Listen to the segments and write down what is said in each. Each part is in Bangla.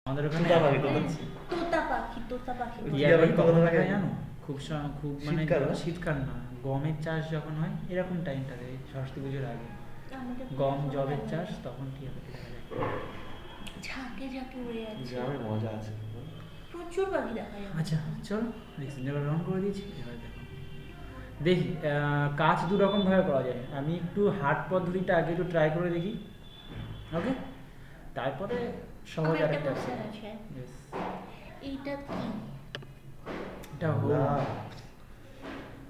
আমাদের ওখানে তোতা পাখি তো দেখছি। তোতা পাখি টিয়া পাখি কখন তোতা দেখা পাখি জানো? খুব মানে শীতকাল না? শীতকাল না, গমের চাষ যখন হয় এরকম টাইমটাতে, সরস্বতী পুজোর আগে আমাদের গম খুব জবের ভালো চাষ, লাগে। তখন টিয়া পাখি দেখা যায়। ঝাঁকে ঝাঁকে উড়ে যাচ্ছে, গ্রামে মজা আছে। প্রচুর পাখি দেখা যায়। আচ্ছা চলো নেক্সট এবার রাউন্ড করে দিয়েছি, এবার দেখো দেখি কাজ দু রকম ভাবে করা যায়। আমি একটু হার্ড পদ্ধতিটা আগে একটু ট্রাই করে দেখি, ওকে, তারপরে সহজ আমার একটা আরেকটা আছে। কোশ্চেন আছে, Yes. এইটা কি? এটা হোম। আল্লাহ,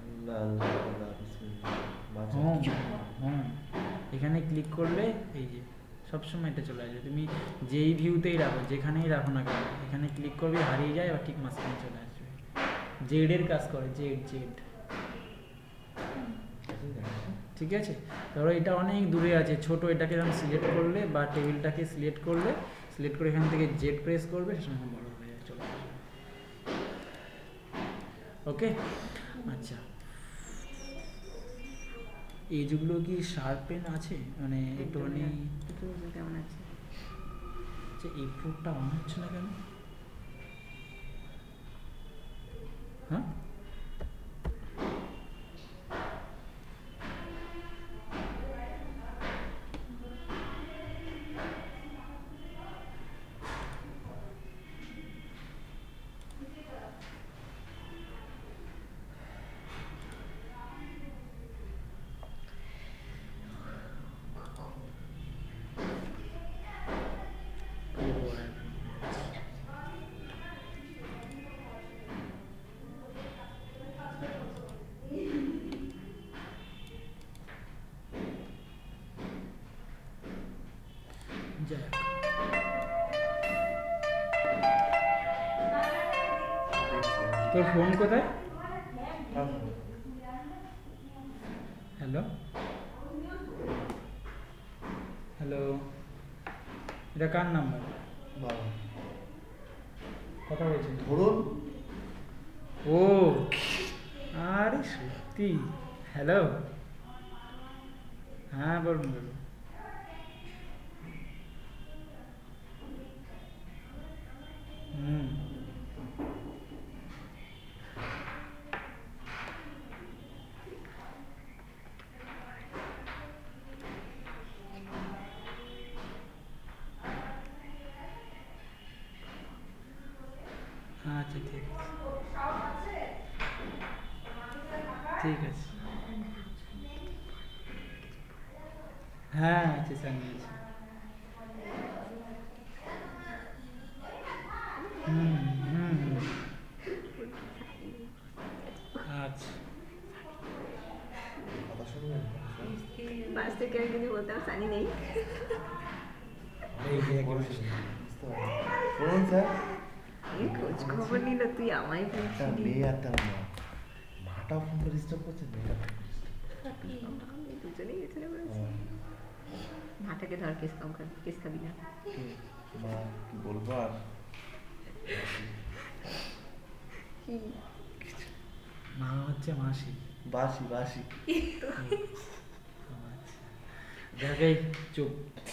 আল্লাহ, আল্লাহ, আল্লাহ, বিসমিল্লাহ। বাঁচা। হোম হোম এখানে ক্লিক করলে এই যে সবসময় এটা চলে আসবে, তুমি যেই ভিউতেই রাখো, যেখানেই রাখো না কেন, এখানে ক্লিক করবে হারিয়ে যায়, আর ঠিক মাঝখানে চলে আসবে। জেডের কাজ করে, জেড। ঠিক আছে, ধরো এটা অনেক দূরে আছে, ছোট, এটাকে যখন সিলেক্ট করলে বা টেবিলটাকে সিলেক্ট করে এখান থেকে জেড প্রেস করবে, সে সময় বড় হয়ে যায়, চলে আসবে। ওকে, আচ্ছা এই যেগুলো কি শার্প পেন আছে, মানে একটুখানি, কেমন আছে? আচ্ছা এই ফ্রুটটা অন হচ্ছে না কেন? হ্যাঁ যাই হোক। তোর ফোন কোথায়? হ্যালো হ্যালো, এটা কার নাম্বার? বাবা, কথা বলছি। ধরুন। ও আরে সত্যি, হ্যালো, হ্যাঁ বলুন বলুন। হুম আচ্ছা ঠিক আছে, ঠিক আছে, হ্যাঁ আছে, সামনে আছে। হুম হুম হুম, আচ্ছা কথা শুনবেন? পাশ থেকে আমি যদি বলতাম সানি নেই, এই যে বলুন, বুঝতে পারলাম। বলুন স্যার। এই খোঁজ খবর নিল, তুই আমায় একটা বলছিলি। মেয়ে আর তার মা, মাটা ফোন করে ডিস্টার্ব করছে, মেয়েটা ফোন করে disturb আমি দুজনেই গেছিলে বলেছি। করছে। মাটাকে ধর, কেস খাবি না। কি মা, কি বলবো আর? কি মা হচ্ছে মাসি। বাসি বাসি। যাকে চুপ,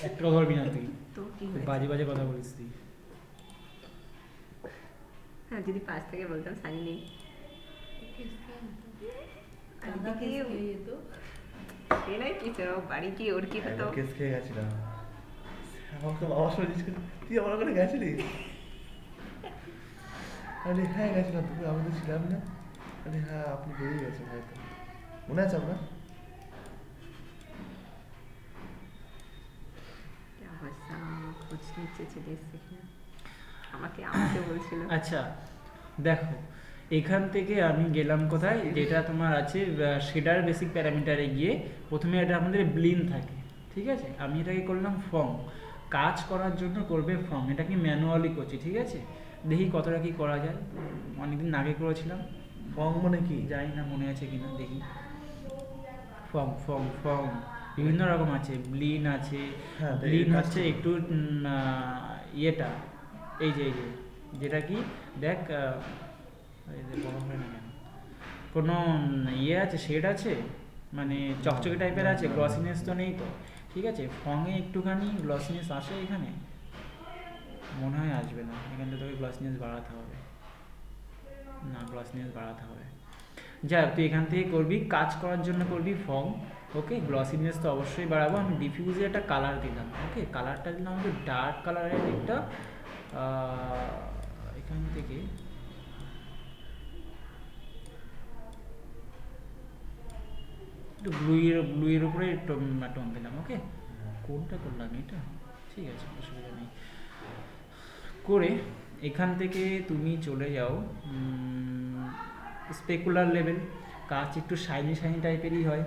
একটা কথা বলবি না তুই, তো কি খুব হয়েছে? বাজে বাজে কথা বলিস তুই। হ্যাঁ, যদি পাশ থেকে বলতাম সানি নেই, আর এদিকে সে নাই কিছু, বাড়ি কি ওর কি হতো? কেস খেয়ে গেছিলাম। আমাকে বাবার সঙ্গে জিজ্ঞেস করে, তুই আমার ওখানে গেছিলি? আরে হ্যাঁ গেছিলাম, তুমি, আমি তো ছিলাম না। আরে হ্যাঁ, আপনি বেরিয়ে গেছেন হয়তো, মনে আছে আপনার? কি অবস্থা, খোঁজ নিচ্ছে ছেলে এসছে কিনা, আমাকে বলছিল। আচ্ছা দেখো, এখান থেকে আমি গেলাম কোথায়, যেটা তোমার আছে শেডার বেসিক প্যারামিটারে গিয়ে প্রথমে এটা আমাদের ব্লিন থাকে, ঠিক আছে, আমি এটাকে করলাম ফর্ম। কাজ করার জন্য করবে ফর্ম, এটাকে ম্যানুয়ালি করছি, ঠিক আছে, দেখি কতটা কি করা যায়। অনেকদিন আগে করেছিলাম, ফং মানে কি? জানি না মনে আছে কিনা, দেখি। ফর্ম ফর্ম ফর্ম বিভিন্ন রকম আছে, ব্লিন আছে, হ্যাঁ, তো ব্লিন এই হচ্ছে কাজটা- একটু ইয়েটা, এই যে যেটা কি দেখ, এই যে বড় হয় না কেন, কোনো ইয়ে আছে, শেড আছে, মানে চকচকে টাইপের আছে, গ্লসিনেস তো নেই তো, ঠিক আছে, ফঙে একটুখানি গ্লসিনেস আসে এখানে, মনে হয় আসবে না, এখানটা তোকে গ্লসিনেস বাড়াতে হবে, না গ্লসিনেস বাড়াতে হবে। যাই হোক, তুই এখান থেকে করবি, কাজ করার জন্য করবি ফং। ওকে, গ্লসিনেস তো অবশ্যই বাড়াবো। আমি ডিফিউজে একটা কালার দিলাম। ওকে, কালারটা দিলাম আমাকে ডার্ক কালারের একটা এখান থেকে একটু ব্লুয়ের উপরে টোন দিলাম। ওকে, কোনটা করলাম এটা, ঠিক আছে অসুবিধা নেই। করে এখান থেকে তুমি চলে যাও স্পেকুলার লেভেল। কাজ একটু শাইনি শাইনি টাইপেরই হয়,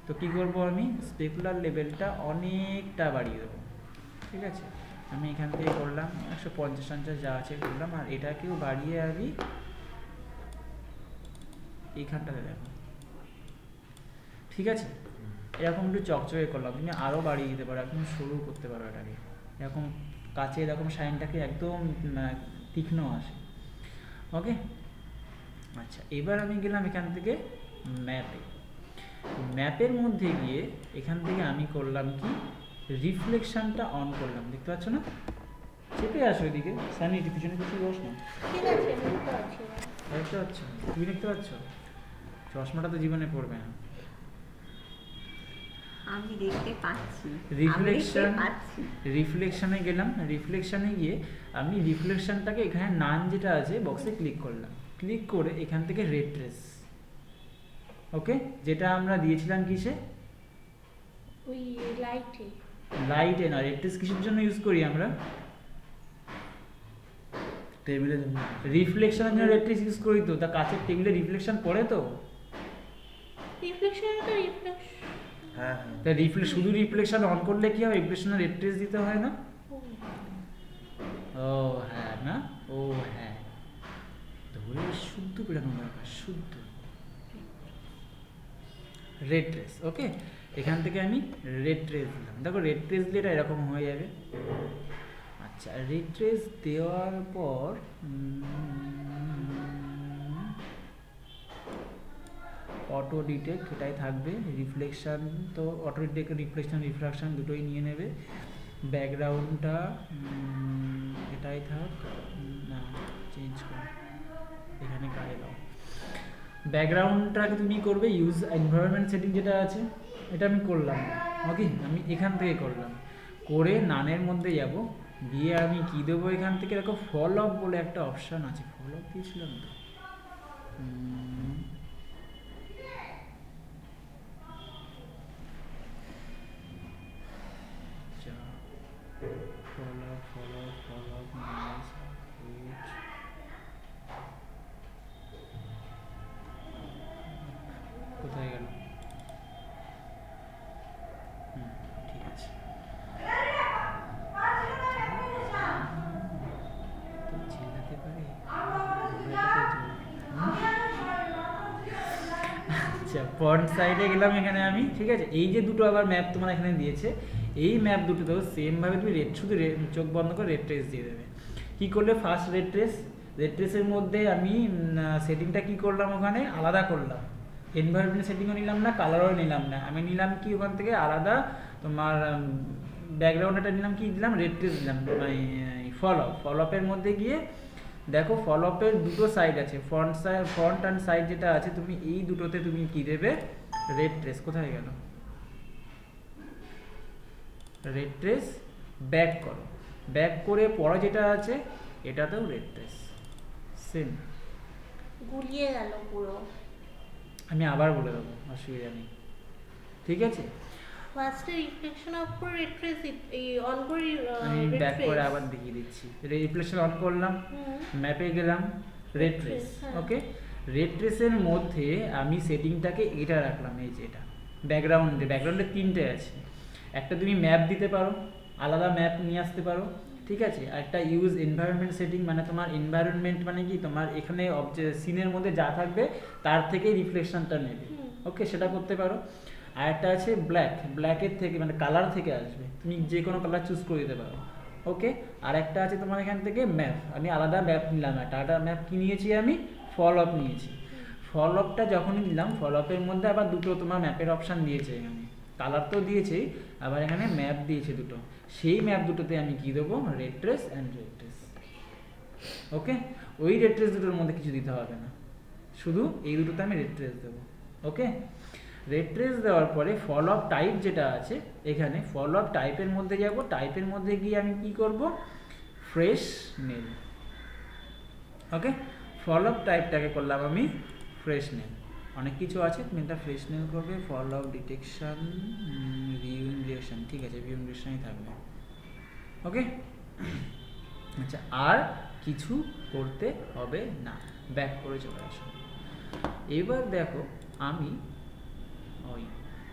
তো কী করবো, আমি স্পেকুলার লেভেলটা অনেকটা বাড়িয়ে দেবো। ঠিক আছে, আমি এখান থেকে করলাম 150 যা আছে করলাম, আর এটাকেও বাড়িয়ে আমি এইখানটাতে দেখো। ঠিক আছে, এরকম একটু চকচকে করলাম, তুমি আরও বাড়িয়ে দিতে পারো, একদম সরু করতে পারো এটাকে, এরকম কাছে এরকম শাইনটাকে একদম তীক্ষ্ণ আসে। ওকে, আচ্ছা এবার আমি গেলাম এখান থেকে ম্যাপে। ম্যাপের মধ্যে গিয়ে এখান থেকে আমি করলাম কি, রিফ্লেকশনটা অন করলাম। দেখতে পাচ্ছ না, চেপে আসো এদিকে, স্যানিটি পিছনে কিছু বস না। ঠিক আছে, বুঝতে পারছি। দেখতে পাচ্ছ, তুমি দেখতে পাচ্ছ, চশমাটা তো জীবনে পড়বে না। আমি দেখতে পাচ্ছি, রিফ্লেকশন, রিফ্লেকশনে গেলাম, রিফ্লেকশনে গিয়ে আমি রিফ্লেকশনটাকে এখানে নান যেটা আছে বক্সে ক্লিক করলাম। ক্লিক করে এখান থেকে রেড ট্রেস, ওকে, যেটা আমরা দিয়েছিলাম কিসে, ওই লাইটে। লাইটে না, রেড ট্রেস কিসের জন্য ইউজ করি আমরা, টেবিলের জন্য। রিফ্লেকশনের জন্য রেড ট্রেস ইউজ করি। তো তা কাচের টেবিলে রিফ্লেকশন পড়ে তো, রিফ্লেকশন তো রিফ্লেকশন। হ্যাঁ তা শুধু রিফ্লেকশন অন করলে কি হয়, রিফ্লেকশনে রেড ট্রেস দিতে হয় না। ও হ্যাঁ, না ও হ্যাঁ, ধরে শুদ্ধ পেড়ানো দরকার, শুদ্ধ রেড ট্রেস। ওকে, এখান থেকে আমি রেড ট্রেস দিলাম। দেখো রেড ট্রেস দিলে এটা এরকম হয়ে যাবে। আচ্ছা, রেড ট্রেস দেওয়ার পর অটো ডিটেক্ট এটাই থাকবে, রিফ্লেকশন তো অটো ডিটেক্ট, রিফ্লেকশন রিফ্রাকশন দুটোই নিয়ে নেবে। ব্যাকগ্রাউন্ডটা এটাই থাক, না চেঞ্জ করো, এখানে গায়ে দাও। ব্যাকগ্রাউন্ডটাকে তুমি করবে ইউজ এনভায়রনমেন্ট সেটিং যেটা আছে, এটা আমি করলাম। ওকে, আমি এখান থেকে করলাম, করে নানের মধ্যে যাব, দিয়ে আমি কি দেবো এখান থেকে, দেখো ফল অফ বলে একটা অপশান আছে, ফল অফ দিয়েছিলাম তো, কোথায় গেল, ঠিক আছে, চিল্লাতে পারে। আচ্ছা, ফ্রন্ট সাইডে গেলাম এখানে আমি, ঠিক আছে, এই যে দুটো আবার ম্যাপ তোমার এখানে দিয়েছে, এই ম্যাপ দুটোতেও সেমভাবে তুমি শুধু চোখ বন্ধ করে রেড ট্রেস দিয়ে দেবে। কী করলে, ফার্স্ট রেড ট্রেসের মধ্যে আমি সেটিংটা কি করলাম, ওখানে আলাদা করলাম, এনভায়রনমেন্ট সেটিংও নিলাম না, কালারও নিলাম না, আমি নিলাম কি ওখান থেকে আলাদা তোমার ব্যাকগ্রাউন্ডটা নিলাম, কি দিলাম, রেড ট্রেস দিলাম, মানে ফল আপের মধ্যে গিয়ে দেখো ফল আপের দুটো সাইড আছে, ফ্রন্ট অ্যান্ড সাইড যেটা আছে, তুমি এই দুটোতে তুমি কি দেবে, রেড ট্রেস। কোথায় গেল, রেড ট্রেস ব্যাক করো, ব্যাক করে পরে যেটা আছে এটাতেও রেড ট্রেস সেম। গুলিয়ে গেল পুরো। আমি আবার বলে দেবো, অসুবিধা নেই, ঠিক আছে। ফার্স্টে রিফ্লেকশন অফ করে রেড ট্রেস এই অন করে আমি ব্যাক করে আবার দেখিয়ে দিচ্ছি। রিফ্লেকশন অন করলাম, ম্যাপে গেলাম, রেড ট্রেস। ওকে, রেড ট্রেসের মধ্যে আমি সেটিংটাকে এটা রাখলাম, এই যে এটা ব্যাকগ্রাউন্ডে তিনটে আছে, একটা তুমি ম্যাপ দিতে পারো, আলাদা ম্যাপ নিয়ে আসতে পারো, ঠিক আছে। আর একটা ইউজ এনভায়রনমেন্ট সেটিং, মানে তোমার এনভায়রনমেন্ট মানে কি, তোমার এখানে সিনের মধ্যে যা থাকবে তার থেকেই রিফ্লেকশনটা নেবে। ওকে, সেটা করতে পারো। আর একটা আছে ব্ল্যাকের থেকে, মানে কালার থেকে আসবে, তুমি যে কোনো কালার চুজ করে দিতে পারো। ওকে, আর একটা আছে তোমার এখান থেকে ম্যাপ, আমি আলাদা ম্যাপ নিলাম, একটা আলাদা ম্যাপ কি নিয়েছি, আমি ফল অফ নিয়েছি। ফল অফটা যখনই দিলাম, ফল অফের মধ্যে আবার দুটো তোমার ম্যাপের অপশান দিয়েছে, এখানে কালার তো দিয়েছেই, আবার এখানে ম্যাপ দিয়েছে দুটো, সেই ম্যাপ দুটোতে আমি কি দেবো, red trace and red trace. Okay, ওই রেড ট্রেস দুটোর মধ্যে কিছু দিতে হবে না, শুধু এই দুটোতে আমি রেড ট্রেস দেবো। ওকে, রেড ট্রেস দেওয়ার পরে ফল অফ টাইপ যেটা আছে এখানে, ফল অফ টাইপের মধ্যে যাব, টাইপের মধ্যে গিয়ে আমি কি করব, fresh nail. Okay, fall off টাইপটাকে করলাম আমি ফ্রেশ নেল। অনেক কিছু আছে, তুমি এটা ফ্রেশ নেল করবে, fall of detection, viewing relation, ঠিক আছে, ভিউইং রিলেশনই থাকবে। ওকে, আচ্ছা, আর কিছু করতে হবে না, ব্যাক করে চলে আসো। এবার দেখো আমি ওই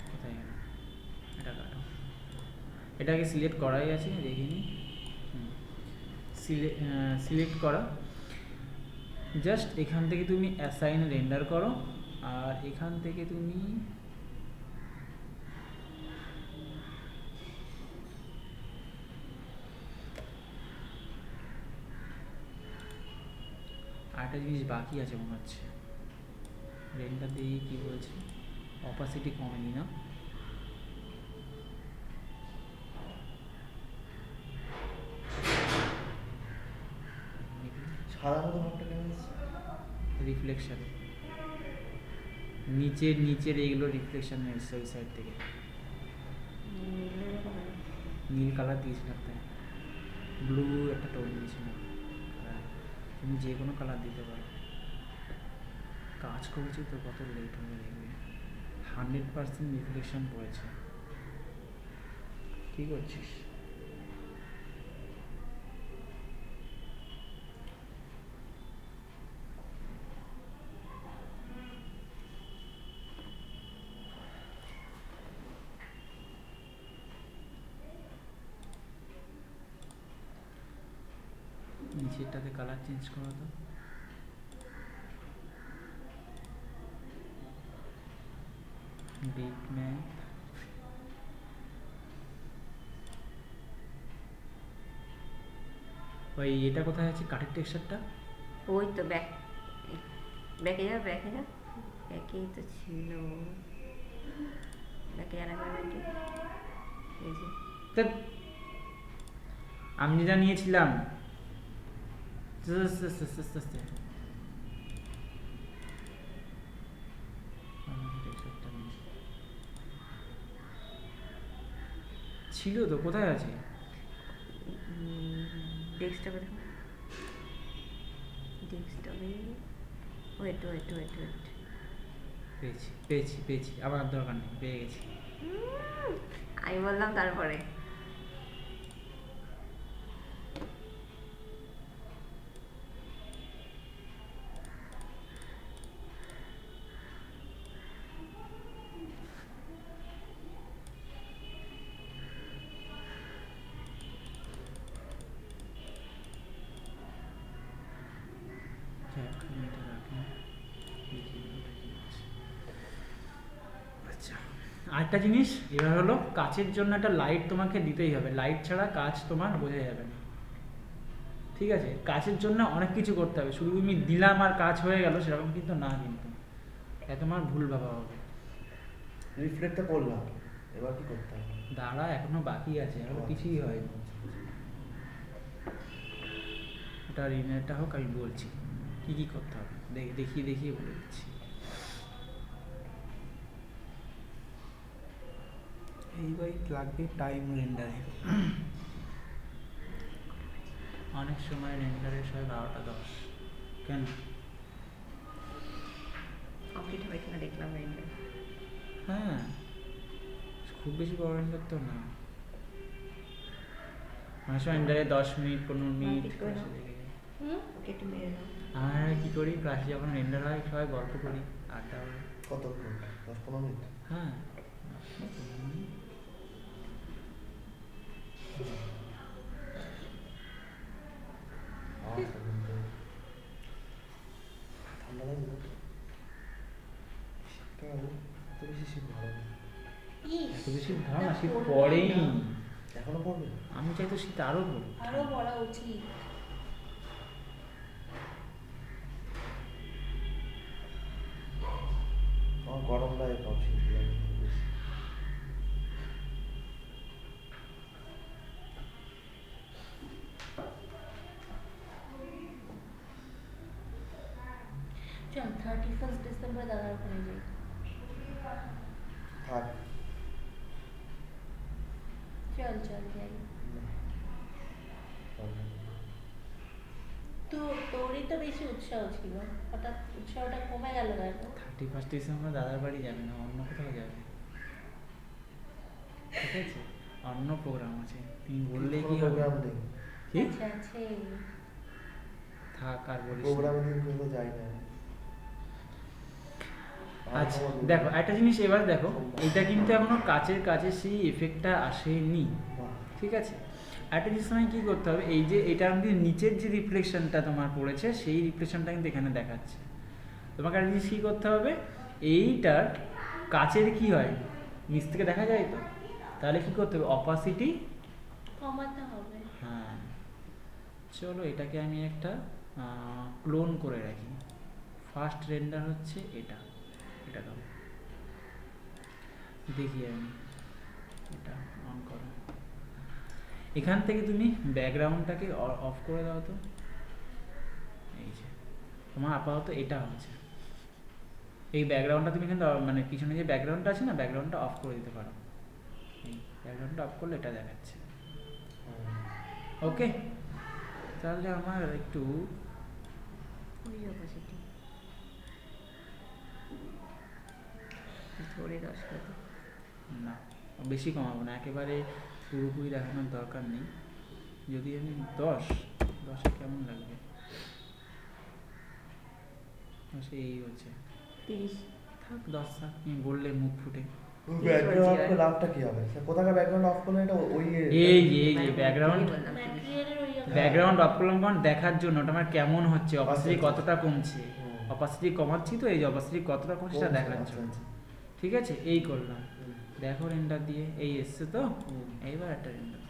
কোথায় গেল, এটা কাটো, এটাকে সিলেক্ট করাই আছে, দেখিনি, সিলেক্ট করা, জাস্ট এখান থেকে তুমি অ্যাসাইন রেন্ডার করো, আর এখান থেকে তুমি আরেকটা জিনিস বাকি আছে মনে হচ্ছে, রেন্ডার দিয়ে কি বলছে, অপাসিটি কমেনি না, সাদা মতো ভাবটা কেন এসছে? রিফ্লেকশন, নিচের নিচের এইগুলো রিফ্লেকশন এসছে ওই সাইড থেকে, নীল কালার দিয়েছিলাম, তাই ব্লু একটা টোন দিয়েছিলাম, তুমি যে কোনো কালার দিতে পারো। কাজ করেছি তো, কত লেট হবে দেখবে, 100% রিফ্লেকশন পড়েছে। কী করছিস? নিচেরটাতে কালার চেঞ্জ করো তো, বিট ম্যাপ, ওই এটা কোথায় আছে কাঠের টেক্সচারটা, ওই তো ব্যাক, ব্যাকে যা, ব্যাকে যা, ব্যাকেই তো ছিল, ব্যাকে আর একবার ব্যাকে, এই যে ধ্যাৎ, আমি যেটা নিয়েছিলাম, আস্তে। ছিল তো, কোথায় আছে? ডেস্কটপে দেখো, ডেস্কটপে, ওয়েট, পেয়েছি, আমার আর দরকার নেই, পেয়ে গেছি। আমি বললাম তারপরে। আচ্ছা, আরেকটা জিনিস, এবার হলো কাচের জন্য একটা লাইট তোমাকে দিতেই হবে, লাইট ছাড়া কাচ তোমার বোঝা যাবে না, ঠিক আছে? কাচের জন্য অনেক কিছু করতে হবে, শুধু তুমি দিলাম আর কাজ হয়ে গেল সেরকম কিন্তু না, কিন্তু এটা তোমার ভুল ভাবা হবে। রিফ্লেক্টটা করলাম, এবার কি করতে হবে? দাঁড়া, এখনো বাকি আছে, এখনো কিছুই হয়নি। ওটা রিনেটা হোক, আমি বলছি কি কি করতে হবে, দেখিয়ে বলে দিচ্ছি। এইবার লাগবে টাইম রেন্ডারে, অনেক সময় রেন্ডারে 12:10, কেন? কমপ্লিট হবে কিনা দেখলাম রেন্ডার। হ্যাঁ, খুব বেশি বড় রেন্ডার তো না, অনেক সময় রেন্ডারে 10 মিনিট 15 মিনিট ঠিক করে নাও। লেগে যায়। ওকে একটু মেরে নাও। আমরা কি করি, ক্লাসে যখন রেন্ডার হয় সবাই গল্প করি, আড্ডা হয়। কতক্ষণ? 10-15 মিনিট? হ্যাঁ, ঠান্ডা লাগবে না? শীতকাল এত বেশি শীত ভালো না। এত বেশি ভালো না, শীত পড়েই, এখনো পড়বে? আমি চাই তো শীত আরো পড়ুক। আরো পড়া উচিত। আমার গরম লাগে কম, শীত লাগে বেশি। চল 31 ডিসেম্বর দাদার ওখানে যাই। থাক। চল চল যাই। তো তোরই তো বেশি উৎসাহ ছিল, হঠাৎ উৎসাহটা কমে গেল কেন? 31 ডিসেম্বর দাদার বাড়ি যাবে না, অন্য কোথাও যাবে, ঠিক আছে? অন্য প্রোগ্রাম আছে, তুমি বললে কি হবে? প্রোগ্রাম নেই। কি? আচ্ছা আছে। থাক আর বলিস না। প্রোগ্রামে দিন কোথাও যাই না। আচ্ছা দেখো একটা জিনিস এবার দেখো, এটা কিন্তু এখনো কাচের কাছে সেই এফেক্টটা আসেনি, ঠিক আছে? একটা জিনিস তোমায় কী করতে হবে, এই যে এটা আমাদের নিচের যে রিফ্লেকশনটা তোমার পড়েছে সেই রিফ্লেকশনটা কিন্তু এখানে দেখাচ্ছে। তোমাকে একটা জিনিস কী করতে হবে, এইটার কাচের কি হয় নিচ থেকে দেখা যায় তো, তাহলে কী করতে হবে, অপাসিটি কমাতে হবে। হ্যাঁ, চলো এটাকে আমি একটা ক্লোন করে রাখি। ফার্স্ট রেন্ডার হচ্ছে এটা, এটা দাও, দেখি আমি এটা অন করো। এখান থেকে তুমি ব্যাকগ্রাউন্ডটাকে অফ করে দাও তো। এই যে তোমার আপাতত এটা হচ্ছে, এই ব্যাকগ্রাউন্ডটা তুমি কিন্তু মানে পিছনে যে ব্যাকগ্রাউন্ডটা আছে না, ব্যাকগ্রাউন্ডটা অফ করে দিতে পারো। এই ব্যাকগ্রাউন্ডটা অফ করলে এটা দেখাচ্ছে। ওকে, তাহলে আমার একটু ওই অপোজিটে ধরে 10 কত না বেশি কমাবো না, একেবারে পুরোপুরি দেখানোর দরকার নেই। যদি আমি 10-10-এ কেমন লাগবে? এই হচ্ছে 30 থাক, 10 থাক, তুমি বললে মুখ ফুটে। ব্যাকগ্রাউন্ড অফ করে লাভটা কি হবে? কোথাকার ব্যাকগ্রাউন্ড অফ করলে এটা ওই এই যে ব্যাকগ্রাউন্ড ম্যাটেরিয়ালের ওই ব্যাকগ্রাউন্ড অফ করলাম কারণ দেখার জন্য ওটা আমার কেমন হচ্ছে, অপাসিটি আচ্ছা, কতটা কমছে, হুম। অপাসিটি কমাচ্ছি তো, এই যে অপাসিটি কতটা কমছে সেটা দেখার আচ্ছা, জন্য, আচ্ছা। ঠিক আছে? এই করলাম, দেখো রেন্ডার দিয়ে এই এসছে তো, হুম। এইবার একটা রেন্ডার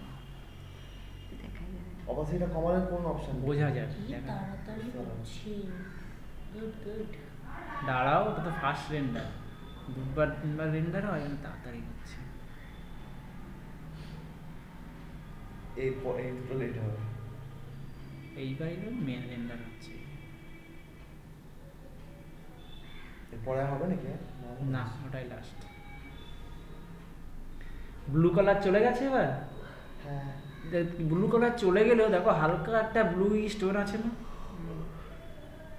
দেখাই যাবে না। অপাসিটিটা কমানোর কোন অপশন? বোঝা যাবে, কি দেখা তাড়াতাড়ি হচ্ছে। Good good. দাঁড়াও, ওটা তো ফার্স্ট রেন্ডার, 2-3বার রেন্ডার হয়, আমি তাড়াতাড়ি হচ্ছে। এই দুটো লেট হবে। এইবার মেন রেন্ডার হচ্ছে। এরপরে হবে নাকি? না, ওটাই লাস্ট। ব্লু কালার চলে গেছে এবার, হ্যাঁ। ব্লু কালার চলে গেলেও দেখো হালকা একটা ব্লু স্টোন আছে না, হুম।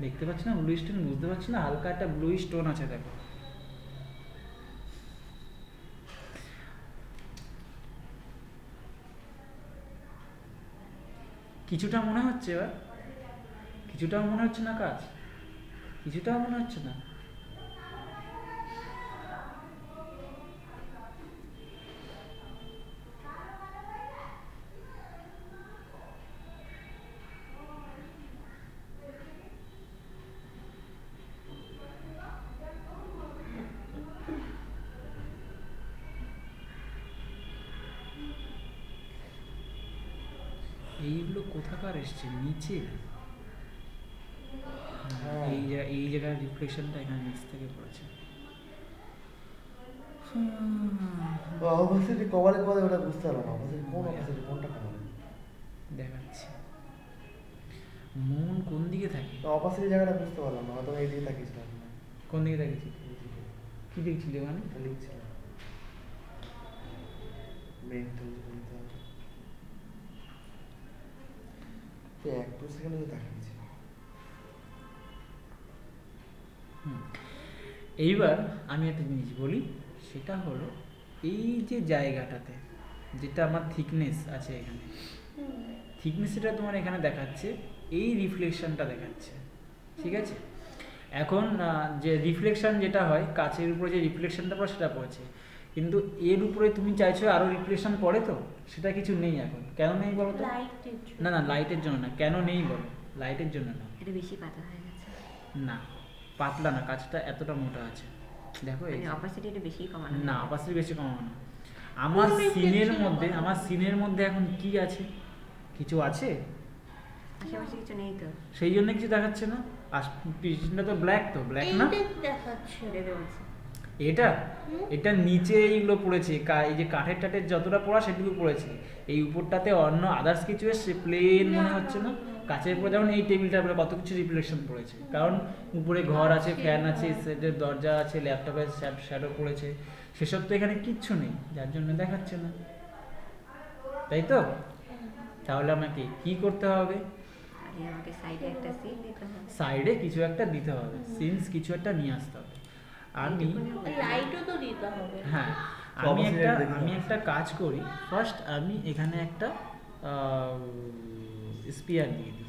দেখতে পাচ্ছ না ব্লু স্টোন, বুঝতে পারছি না, হালকা একটা ব্লু স্টোন আছে দেখো। কিছুটা মনে হচ্ছে এবার, কিছুটাও মনে হচ্ছে না কাজ, কিছুটাও মনে হচ্ছে না। এইগুলো কোথাকার এসছে, নিচে? হ্যাঁ। এই জায়গায় রিফ্লেকশনটা এখানে নিচ থেকে পড়েছে। অপাসিটি কমালে কমালে ওটা বুঝতে পারলাম না। অপাসিটি কোন অপাসিটি কোনটা কমালে? দেখাচ্ছি, মন কোন দিকে থাকে, অপাসিটি জায়গাটা বুঝতে পারলাম না। হয়তো এইদিকে তাকিয়েছিলাম না। কোন দিকে দেখেছি, কি দেখছিলে মানে? এটা লিখছিলাম। মেন্টাল বলতে হবে। তো 1-2 সেকেন্ডে তাকিয়েছি। এইবার আমি একটা জিনিস বলি, সেটা হলো এই যে জায়গাটাতে যেটা আমার থিকনেস আছে এখানে, থিকনেসটা তোমার এখানে দেখাচ্ছে, এই রিফ্লেকশনটা দেখাচ্ছে, ঠিক আছে? এখন যে রিফ্লেকশন যেটা হয় কাচের উপরে যে রিফ্লেকশনটা পড়ে সেটা পড়েছে, কিন্তু এর উপরে তুমি চাইছো আরও রিফ্লেকশন পড়ে, তো সেটা কিছু নেই এখন। কেন নেই বলো তো? লাইটের জন্য। না না, লাইটের জন্য না। কেন নেই বলো? লাইটের জন্য না। এটা বেশি পাতলা হয়ে গেছে। না, পাতলা না, কাঁচটা এতটা মোটা আছে, দেখো এই মানে অপাসিটি এটা বেশি কমানো না, হয়েছে। অপাসিটি বেশি কমানো না। আমার পুরো সিনের reflection মধ্যে, কমানো। আমার সিনের মধ্যে এখন কি আছে? কিছু আছে, আশেপাশে কিছু নেই তো। সেই জন্য কিছু দেখাচ্ছে না। আর পিছনটা তো ব্ল্যাক, তো ব্ল্যাক না এইটা দেখাচ্ছে। এটাতে বলছি। এটা, হুম। এটা নিচে এইগুলো পড়েছে, এই যে কাঠের টাটের যতটা পড়া সেটুকু পড়েছে, এই উপরটাতে অন্য আদার্স কিছু এসছে, প্লেন মনে হচ্ছে না। কাচের উপরে যেমন এই টেবিলটার উপরে কত কিছু রিফ্লেকশন পড়েছে, কারণ উপরে ঘর আছে, ফ্যান আছে, সাইডের দরজা আছে, ল্যাপটপের শ্যাডো পড়েছে, সেসব তো এখানে কিচ্ছু নেই, যার জন্য দেখাচ্ছে না, তাই তো? তাহলে আমাকে কি করতে হবে? আরে আমাকে সাইডে একটা সিট দিতে হবে। সাইডে কিছু একটা দিতে হবে, সিনস কিছু একটা নিয়ে আসতে হবে। আমি লাইটও তো দিতে হবে। হ্যাঁ, সব আমি scene একটা দেখতে আমি হবে। একটা কাজ করি, ফার্স্ট আমি এখানে একটা স্পিয়ার দিয়ে দিই।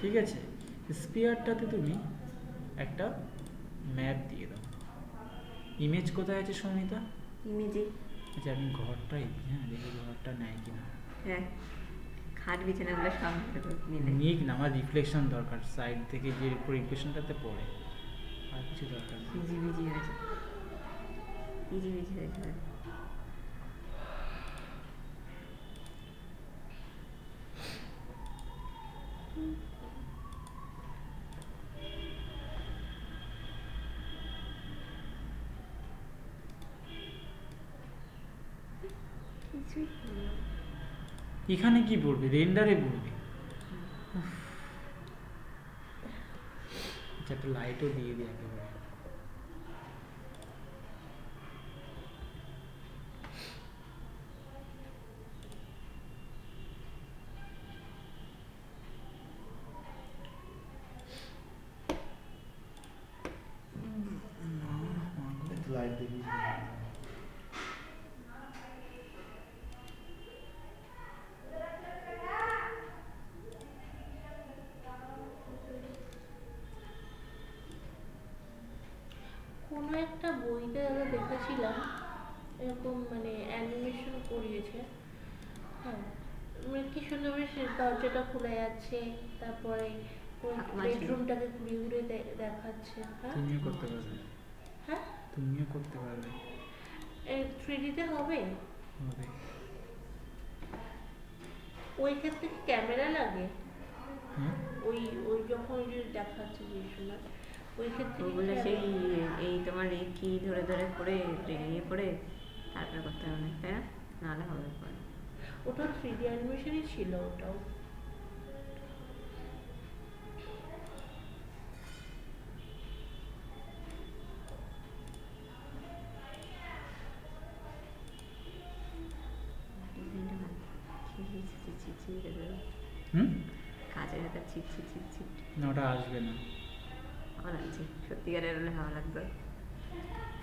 ঠিক আছে, স্পিয়ারটাতে তুমি একটা ম্যাপ দিয়ে দাও। ইমেজ কোথায় আছে সৌমিতা? ইমেজে আচ্ছা, আমি ঘরটাই দিই, হ্যাঁ, দেখি ঘরটা নেয় কিনা। হ্যাঁ খাট বিছানাগুলো সব নিলে নিক না, আমার রিফ্লেকশন দরকার, সাইড থেকে যে রিফ্লেকশনটাতে পড়ে, আর কিছু দরকার নেই। ইজি হয়েছে, ইজি হয়েছে। কিছুই হলো না। এখানে কি পড়বে? রেন্ডারে পড়বে। আচ্ছা, একটা লাইটও দিয়ে দিই একেবারে। একটু লাইট দেখি। কোনো একটা বইতে আমরা দেখেছিলাম এরকম মানে অ্যানিমেশন করিয়েছে। হ্যাঁ, মানে কি সুন্দর বেশ দরজাটা খুলে যাচ্ছে, তারপরে ওই ঠাকুমা ছিল। বেডরুমটাকে ঘুরে ঘুরে দেখাচ্ছে। হ্যাঁ তুমিও করতে পারবে, হ্যাঁ, তুমিও করতে পারবে। 3Dতে হবে। হবে। ওই ক্ষেত্রে কি ক্যামেরা লাগে? হ্যাঁ, ওই ওই যখন ওই যে দেখাচ্ছে যে সময় ওই ক্ষেত্রে কি ওগুলো camera- সেই এই তোমার এই কি ধরে করে ইয়ে করে তারপরে করতে হবে না, তাই না? নাহলে হবে পরে। ওটা 3D অ্যানিমেশনই ছিল ওটাও। ডিজাইনটা ভালো। ছিট করে দেবে। হুম, কাজের হাতে ছিট না ওটা আসবে না। ভালো লাগছে, সত্যিকারের হলে ভালো লাগতো।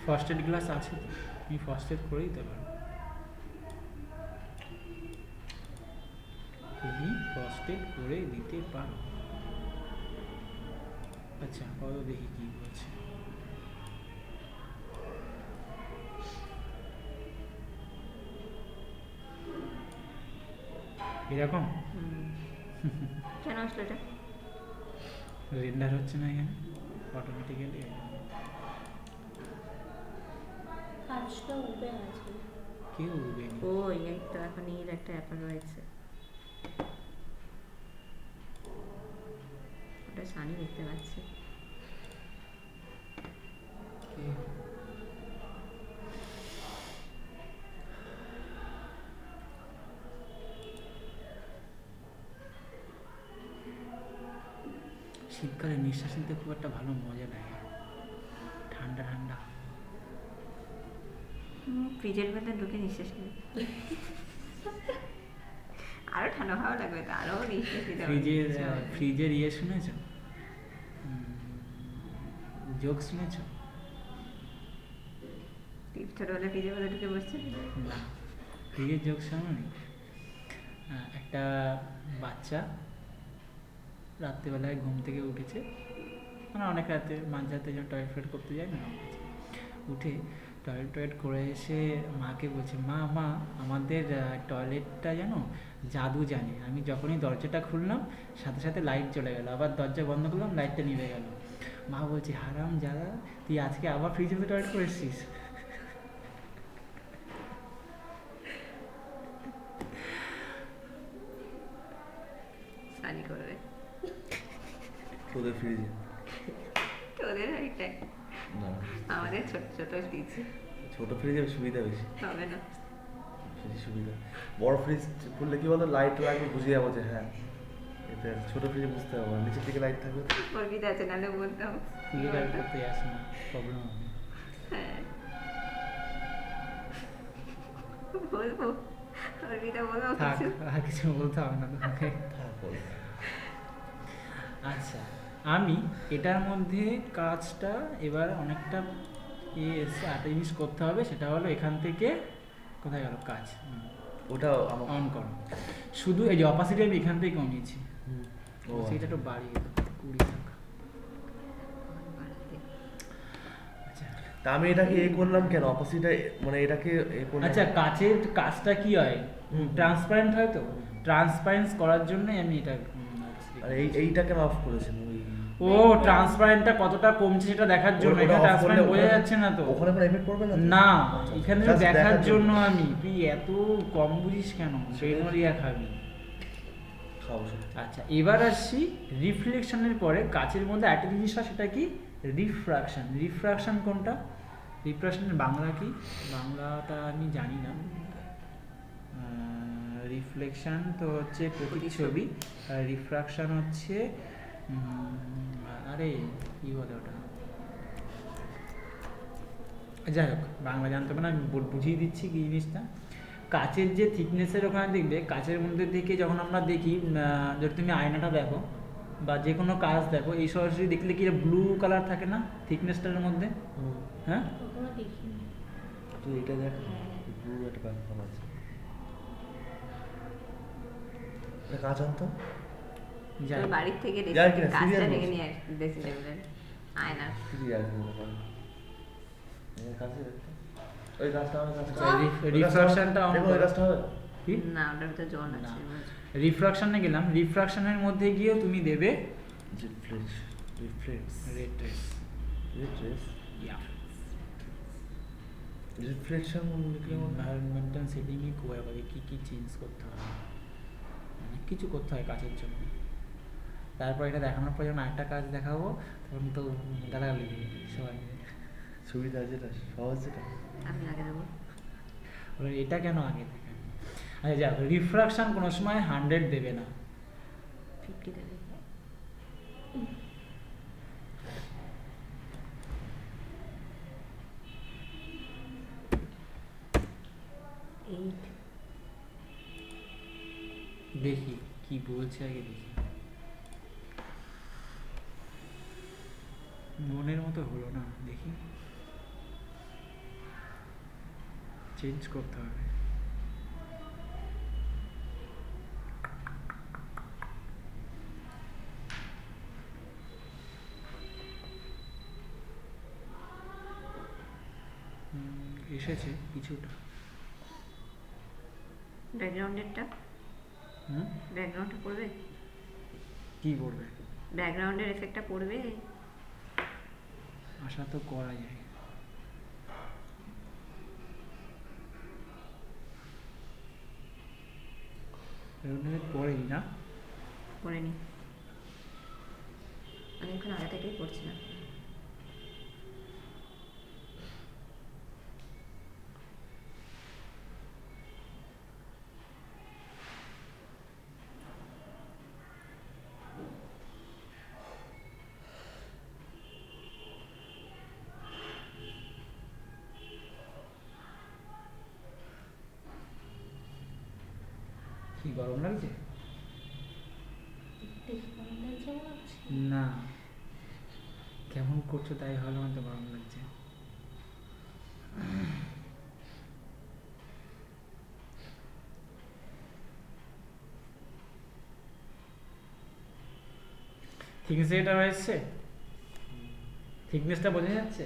ফার্স্ট এড গ্লাস আছে তো, তুমি ফার্স্ট এড করে দিতে পারো। তুমি ফার্স্ট এড করে দিতে পারো। আচ্ছা, কত দেখি কি বলছে। এরকম কেন আসলো এটা? রেন্ডার হচ্ছে না এখানে অটোমেটিক্যালি। কাজটা উঠে আছে। কেউ উঠবেনি। ওই এই তো এখন এর একটা ব্যাপার রয়েছে, ওটা সানি দেখতে পাচ্ছে। শীতকালে নিঃশ্বাস নিতে খুব একটা ভালো মজা লাগে, ঠান্ডা ঠান্ডা। ফ্রিজের মধ্যে ঢুকে নিঃশ্বাস নিই, আরো ঠান্ডা ভালো লাগবে তো, আরো নিঃশ্বাস নিতে পারবে। ফ্রিজের ইয়ে শুনেছ? জোক শুনেছ? ছোটবেলা ফ্রিজের মধ্যে ঢুকে বসছে। না, ফ্রিজের জোক শোনোনি? একটা বাচ্চা রাত্রিবেলায় ঘুম থেকে উঠেছে, মানে অনেক রাতে, মাঝরাতে যখন টয়লেট করতে যায় না, উঠে টয়লেট করে এসে মাকে বলছে, মা মা আমাদের টয়লেটটা যেন জাদু জানে, আমি যখনই দরজাটা খুললাম সাথে সাথে লাইট চলে গেল, আবার দরজা বন্ধ করলাম লাইটটা নিভে গেল। মা বলছে, হারাম জাদা, তুই আজকে আবার ফ্রিজে টয়লেট করে এসেছিস। সানি করবে তোদের ফ্রিজে তোদের ওইটাই। না আমাদের ছোট ছোট ফ্রিজ ছোট ফ্রিজে সুবিধা বেশি, হবে না। বেশি সুবিধা। বড় ফ্রিজ খুললে কি বলতো, লাইট লাগবে বুঝে যাবো যে হ্যাঁ এটা ছোট ফ্রিজে বুঝতে হবে না, নিচের দিকে লাইট থাকবে তো। অর্পিতা আছে, নাহলে বলতাম। খুলে টাইপ করতে আসে না, প্রবলেম হবে। হ্যাঁ বলবো, অর্পিতা বলবো থাক, কিছু। আর কিছু বলতে হবে না তোমাকে। হ্যাঁ বল। আচ্ছা, আমি এটার মধ্যে কাজটা এবার অনেকটা এসে একটা জিনিস করতে হবে, সেটা হলো এখান থেকে কোথায় গেল কাজ, ওটা আমার অন করো। শুধু এই যে অপাসিটি আমি এখান থেকে কমিয়েছি, ও সেটা একটু বাড়িয়ে দাও 20 টাকা। আচ্ছা তা আমি এটাকে এ করলাম কেন, অপোজিটে মানে এটাকে এ করলাম। আচ্ছা, কাচের কাজটা কি হয়, ট্রান্সপারেন্ট হয়, তো ট্রান্সপারেন্স করার জন্যই আমি এটা আর এইটা কেন অফ করেছেন ওই? ও ট্রান্সপারেন্টটা কতটা কমছে সেটা দেখার জন্য, ওটা এটা off ট্রান্সপারেন্ট করলে বোঝা যাচ্ছে না তো। ওখানে কোনো এফেক্ট পড়বে না তো? না, আচ্ছা, এখানে just দেখার জন্য আমি, তুই এত কম বুঝিস কেন, ব্রেনরিয়া খাবি। খাবো সত্যি। আচ্ছা, এবার আসছি রিফ্লেকশনের পরে কাচের মধ্যে একটা জিনিস হয়, সেটা কি রিফ্রাকশন। রিফ্রাকশন কোনটা, রিফ্রাকশনের বাংলা কি, বাংলাটা আমি জানি না। রিফ্লেকশন তো হচ্ছে প্রতিচ্ছবি, আর রিফ্রাকশন হচ্ছে আরে কি বলে ওটা, যাই হোক বাংলা জানতে হবে না, আমি বুঝিয়ে দিচ্ছি কি জিনিসটা। কাচের যে থিকনেসের ওখানে দেখবে, কাচের মধ্যে থেকে যখন আমরা দেখি, যদি তুমি আয়নাটা দেখো বা যে কোনো কাজ দেখো, এই সরাসরি দেখলে কি ব্লু কালার থাকে না থিকনেসটার মধ্যে, হ্যাঁ? কখনো দেখিনি। তুই এটা দেখ, ব্লু একটা ব্যাপার আছে। এটা কাজ আনতো? যাই তোর হোক। বাড়ির থেকে যাই কিনা, কাজটা serial ডেকে বলছি। নিয়ে আস ড্রেসিং টেবিলের আয়নার। কি আছে ব্যাপার? এই কাছে দেখতে। ওই গাছটা হবে, গাছটা। আচ্ছা, রিফ্রাকশনটা অন দেখো ওই করো। গাছটা হবে। কি? না, ওটার ভিতরে জল না। আছে। রিফ্রাকশনে গেলাম, রিফ্রাকশনের মধ্যে গিয়েও তুমি দেবে reflex red race. Reflex reflection লিখলে মনে হয়। এনভায়রনমেন্টাল সেটিংয়ে কোয়াভাবে কী কী চেঞ্জ করতে হবে, অনেক কিছু করতে হয় কাজের জন্য। তারপর এটা দেখানোর পর যখন আরেকটা কাজ দেখাবো, তখন তো গালাগালি দিবে সবাই মিলে। সুবিধা যেটা সহজ যেটা। আমি আগে দেবো। বলে, এটা কেন আগে থেকে? আচ্ছা যাক, রিফ্রাকশন কোনো সময় 100 দেবে না। 50 দেবে। এইট। দেখি কি বলছে আগে দেখি। মনের মতো হলো না, দেখি চেঞ্জ করতে হবে। এসেছে কিছুটা। ব্যাকগ্রাউন্ডেরটা, ব্যাকগ্রাউন্ডটা পড়বে, কি করবে, ব্যাকগ্রাউন্ডের এফেক্টটা পড়বে। আশা তো করা যায়। পরেই না, পড়ে নি, অনেকক্ষণ আগে থেকেই পড়ছি না। কি গরম লাগছে? দেখি গরম লাগছে মনে হচ্ছে। না, কেমন করছো তাই ভালো, আমার তো গরম লাগছে। থিকনেস এটা হয়েছে, থিকনেসটা বোঝা যাচ্ছে।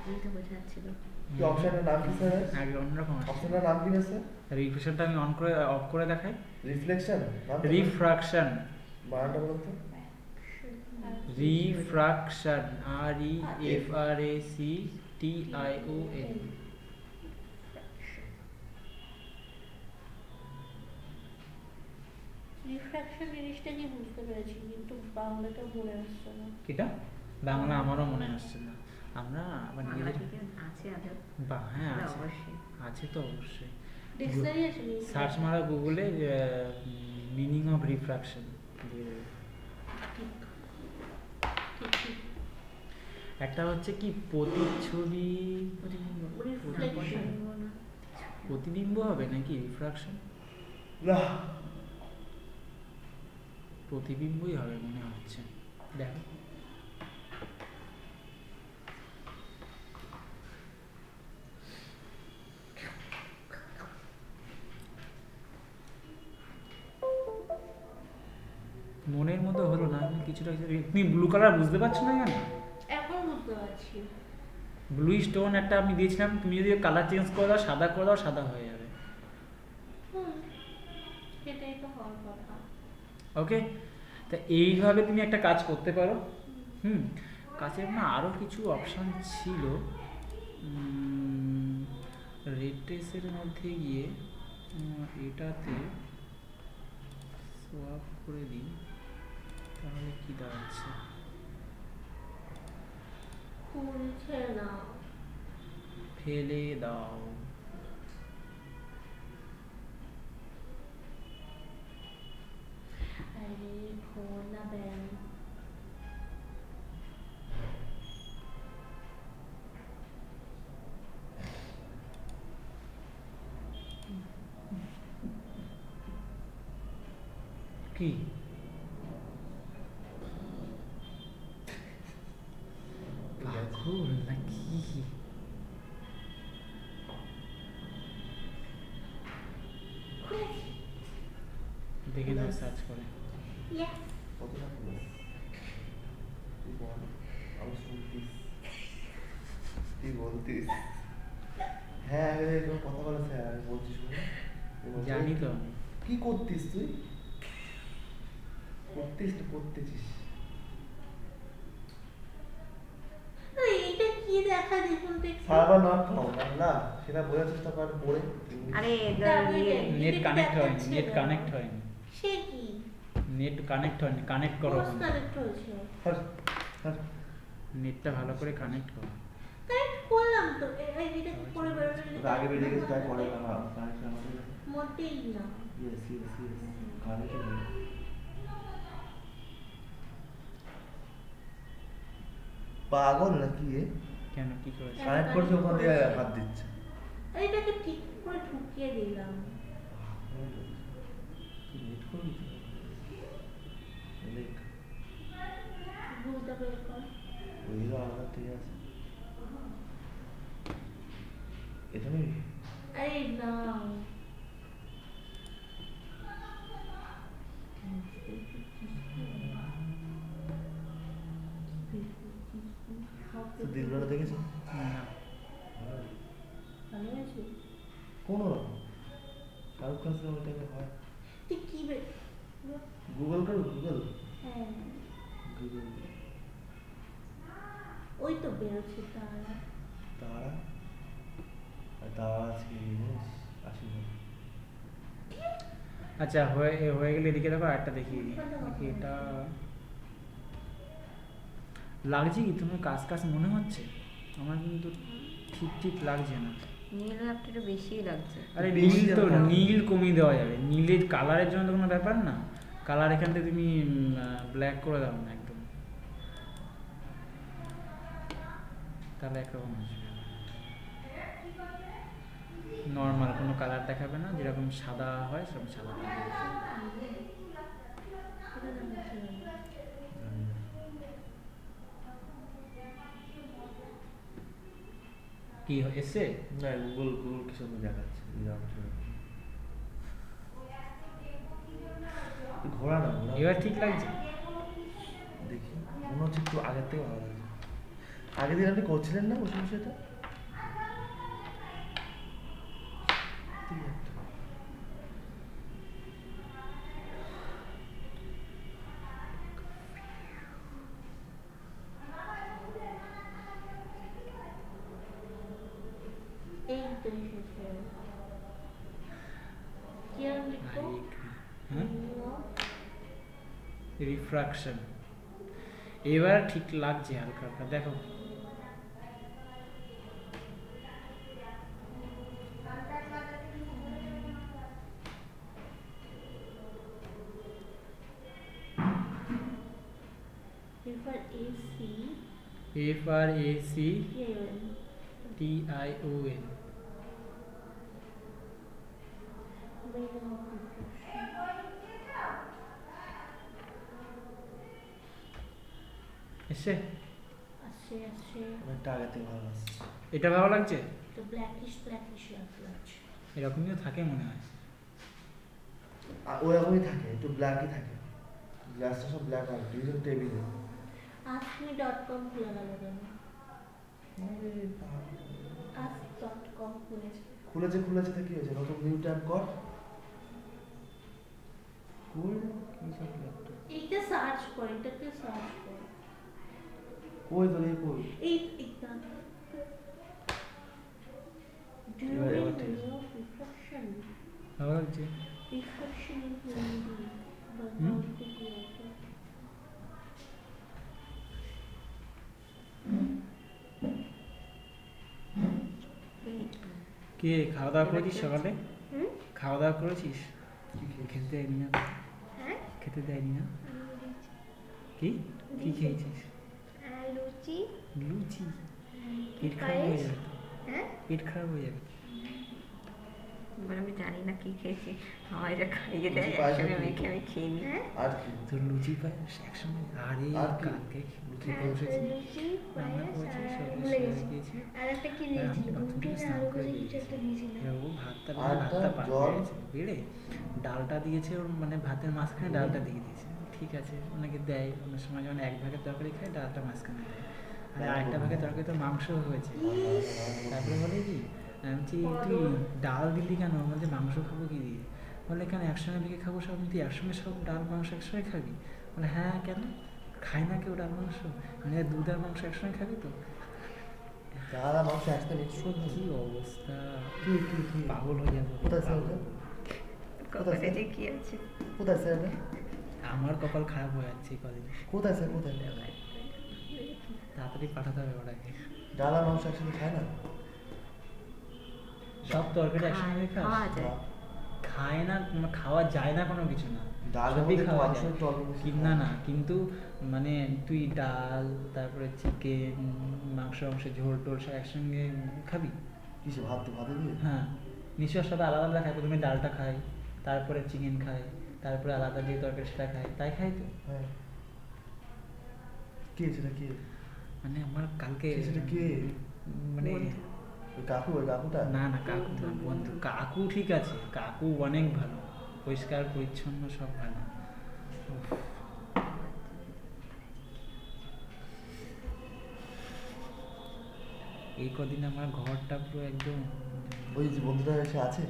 এই তো বোঝা যাচ্ছিল। কি অপশনের নাম কি স্যার? আগে অন্যরকম আসছে। অপশনের নাম কি স্যার? রিফ্রেশনটা আমি অন করে অফ করে দেখাই। রিফ্লেকশন রিফ্রাকশন, বানানটা বলুন তো। Refraction, REFRACTION। রিফ্র্যাকশন জিনিসটা কি বুঝতে পেরেছি, কিন্তু বাংলাটা মনে আসছে না। কিটা? বাংলা আমারও মনে আসছে না। আমরা আবার বাংলা নিজেদের থেকে আছে আদৌ? হ্যাঁ তাহলে আছে, অবশ্যই। আছে তো অবশ্যই। ডিকশনারি আছে সার্চ মারা গুগলে মিনিং অফ রিফ্রাকশন দিয়ে দেবে। ঠিক ঠিক একটা হচ্ছে কি প্রতিচ্ছবি, রিফ্লেকশন প্রতিবিম্ব হবে নাকি রিফ্রাকশন? না প্রতিবিম্বই হবে মনে হচ্ছে, দেখো। মনের মতো হলো না, কিছুটা তুমি ব্লু কালার বুঝতে পারছো না কেন? এখন বুঝতে পারছি। ব্লু স্টোন একটা আমি দিয়েছিলাম, তুমি যদি কালার চেঞ্জ করে দাও, সাদা করে দাও, সাদা হয়ে যাবে। হুম, সেটাই তো হওয়ার কথা। ওকে, তা এইভাবে তুমি একটা কাজ করতে পারো। কাজের না আরও কিছু অপশান ছিল। রেড ট্রেসের মধ্যে গিয়ে এটাতে সোয়াপ করে দিই, তাহলে কি দাঁড়াচ্ছে? খুলছে না। ফেলে দাও। আরে খোলা ব্যান। কি পাগল নাকি? দেখে নাও সার্চ করে। Yes. কত টাকা হলো? তুই বল, আমি শুনতিস, তুই বলতিস। হ্যাঁ রে, তোর কথা বলে স্যার, আমি বলছি শুনে। জানি তো আমি। কি করতিস তুই? করতিস না করতেছিস? আরে এটা কি দেখা দেখুন তো একটু। সার্ভার নট ফাউন্ড, না সেটা বোঝার চেষ্টা কর পড়ে। আরে ইয়ে নেট কানেক্ট হয়নি, নেট কানেক্ট হয়নি, সে কি? নেট কানেক্ট হয়নি, কানেক্ট করো। কোর্স কানেক্ট হয়েছে। হ্যাঁ হ্যাঁ নেটটা ভালো করে কানেক্ট করো। কানেক্ট করলাম তো। এটা কি করে বেরোলো? ওটা আগে বেরিয়ে গেছে, তাই পরে কানেকশন আমাদের মোটেই না। ইয়েস ইয়েস ইয়েস কানেকশন নেই। পাগল নাকি এ? কেন, কি করেছে? কানেক্ট করছে, ওখান দিয়ে হাত দিচ্ছে। এটাকে ঠিক করে ঢুকিয়ে দিলাম। নেট করবি তো? নেট বুঝতে পেরে কর। ওইগুলো আলাদা ঠিক আছে। এটা নেই। আরে না। তো দিলবেলা দেখেছো? না, ভালো হয়েছে। কোনো রকম শাহরুখ খান সিনেমা ওই টাইপের হয়। তুই কি গুগল করো, গুগল হ্যাঁ গুগল ওই তো বেরোচ্ছে তারা। তারা, আর তারা আজকে জিনিস আসি না। আচ্ছা হয়ে গেলে এদিকে দেখো, একটা দেখিয়ে দিই। দেখি এটা লাগছে কি, তোমার কাজ কাজ মনে হচ্ছে? আমার কিন্তু ঠিক ঠিক লাগছে না। নীল ভাবটা একটু বেশিই লাগছে। আরে বেশি নীল তো, যাবে না। নীল কমিয়ে দেওয়া যাবে। নীলের কালারের জন্য তো কোনো ব্যাপার না। কালার এখান থেকে তুমি ব্ল্যাক করে দাও না একদম, তাহলে একরকম আসবে। নর্মাল কোনো কালার দেখাবে না, যেরকম সাদা হয় সেরকম সাদা দেখাবে। কি এসে? না গুগল গুগল কিছু একটা দেখাচ্ছে ঘোরা না ঘোরা। এবার ঠিক লাগছে? দেখি মনে হচ্ছে একটু আগের থেকে ভালো লাগছে। আগের দিন আপনি করছিলেন না বসে বসে এটা? এই তো এসেছে। কি আর লিখবো? রিফ্রাকশন। এবার ঠিক লাগছে হালকা হালকা, দেখো। এবার AC FRACTION। এসছে? আসছে অনেকটা আগে থেকে ভালো আসছে। এটা ভালো লাগছে? তো ব্ল্যাকিশ লাগছে। এরকমইও থাকে মনে হয়। ওরকমই থাকে, একটু ব্ল্যাকই থাকে। গ্লাসটা সব ব্ল্যাক আর ডিজাইন টেবিলে। askme.com খোলা গেল কেন? ask.com খুলেছে। খুলেছে তো কি হয়েছে? নতুন নিউ ট্যাব কর। কই কি সব ল্যাপটপ? এইটা সার্চ কর। কই তোর এই কই? এইটা এবার ঠিক আছে। reflection ভালো লাগছে? in memory হুম? কে খাওয়া দাওয়া করেছিস সকালে? খাওয়া দাওয়া করেছিস? খেতে দেয়নি না? খেতে দেয়নি না? কি কি খেয়েছিস? লুচি, লুচি? পেট খারাপ হয়ে যাবে তো। হ্যাঁ পেট খারাপ হয়ে যাবে। এবার আমি জানি না কি খেয়েছি, আমার এটা খাইয়ে দেয়, লুচি পায়েস একসঙ্গে নাকি? মেখে আমি খেয়ে নিই। হ্যাঁ আর কি? তোর লুচি পায়েস একসঙ্গে? আরে আর কি? কালকে লুচি হ্যাঁ, বসেছি, লুচি রান্না পায়েস করেছি, আর সব ভুলে কিছু গেছি। দিয়েছি। আর একটা কি আর আমি দিয়েছিল? বাথরুম থেকে ঘুমটি স্নান আলু করে ভাজি কিছু দিয়েছি। একটা দিয়েছিল। এবার ও ভাতটা আর ভাতটা পাক জল? হয়েছে বেড়ে ডালটা দিয়েছে ওর, মানে ভাতের মাঝখানে ডালটা দিয়ে দিয়েছে। ঠিক আছে, অনেকে দেয়, অনেক সময় যখন এক ভাগের তরকারি খায় ডালটা মাঝখানে দেয়, আর আরেকটা ভাগের তরকারি তো মাংস হয়েছে। তারপরে বলে কি, আমি বলছি তুই ডাল দিলি কেন? বলছে মাংস খাবো কি দিয়ে? বলে কেন একসঙ্গে মেখে খাবো সব? তুই একসঙ্গে সব ডাল মাংস একসঙ্গে খাবি? বলে হ্যাঁ, কেন খায় না কেউ ডাল মাংস? মানে দুধ আর মাংস একসঙ্গে খাবি তো? ডাল আর মাংস একসাথে মিক্স করে দিবি? কি অবস্থা, কি? পাগল হয়ে যাবো। কোথায় স্যার ওটা? কপালে যে কি আছে। কোথায় স্যার ওটা? আমার কপাল খারাপ হয়ে যাচ্ছে এই কদিন। কোথায় স্যার কোথায়? তাড়াতাড়ি পাঠাতে হবে ওটাকে। ডাল আর মাংস একসাথে খায় না? সব তরকারি একসঙ্গে খাওয়া খাস? যায়। খায় না, খাওয়া যায় না কোনো কিছু না, ডালের সবই মধ্যে খাওয়া মাংস যায়। একটু অল্প বেশি না না, কিন্তু মানে তুই ডাল, তারপরে চিকেন, মাংস ঝোল টোল সব একসঙ্গে খাবি? কিসে ভাতে দিয়ে? হ্যাঁ, নিশ্চয় সবাই আলাদা আলাদা খায়। প্রথমে ডালটা খায়, তারপরে চিকেন খায়, তারপরে আলাদা যে তরকারি সেটা খায়, তাই খায় তো। হ্যাঁ। কে সেটা কে? মানে আমার কালকে সেটা কে? মানে ওই কাকুটা? না না, কাকু না, বন্ধু। কাকু ঠিক আছে, কাকু অনেক ভালো, পরিষ্কার পরিচ্ছন্ন সব ভালো। উফ। এই কদিন আমার ঘরটা পুরো একদম ওই যে বন্ধুটা এসে আছে?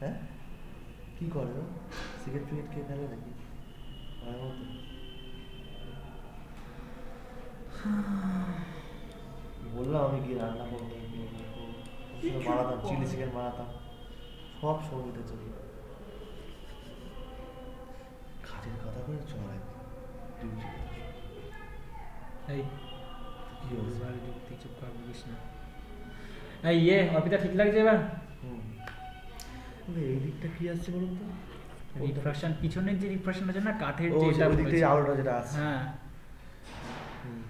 হ্যাঁ? কি করে ও? সিগারেট ফিগারেট খেয়ে ফেলে নাকি? আমার মতো। বললাম আমি গিয়ে রান্না করবো, বানাতাম, চিলি চিকেন বানাতাম, সব সঙ্গীতে চলে খাটের কথা করে চড়াই এই কি হয়েছে? বাড়ি ঢুকতে চুপ করে বলিস না। এই ইয়ে অর্পিতা ঠিক লাগছে এবার? এই দিকটা কি আসছে বলুন তো? রিফ্রাকশন, পিছনের যে রিফ্রাকশন আছে না, কাঠের ও, যেটা ওই দিক থেকে বলেছে। আলোটা যেটা আসছে। হ্যাঁ, হুম।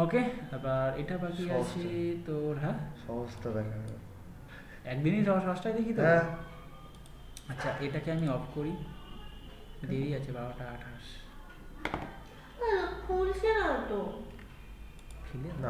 ওকে। আবার এটা বাকি সহজটা। আছে তোর। হ্যাঁ, সমস্ত দেখা গেল। একদিনই সস্তায় দেখি তো। হ্যাঁ। আচ্ছা, এটাকে আমি অফ করি, দেরি আছে 12টা 28। খুলছে না তো। খেলে না।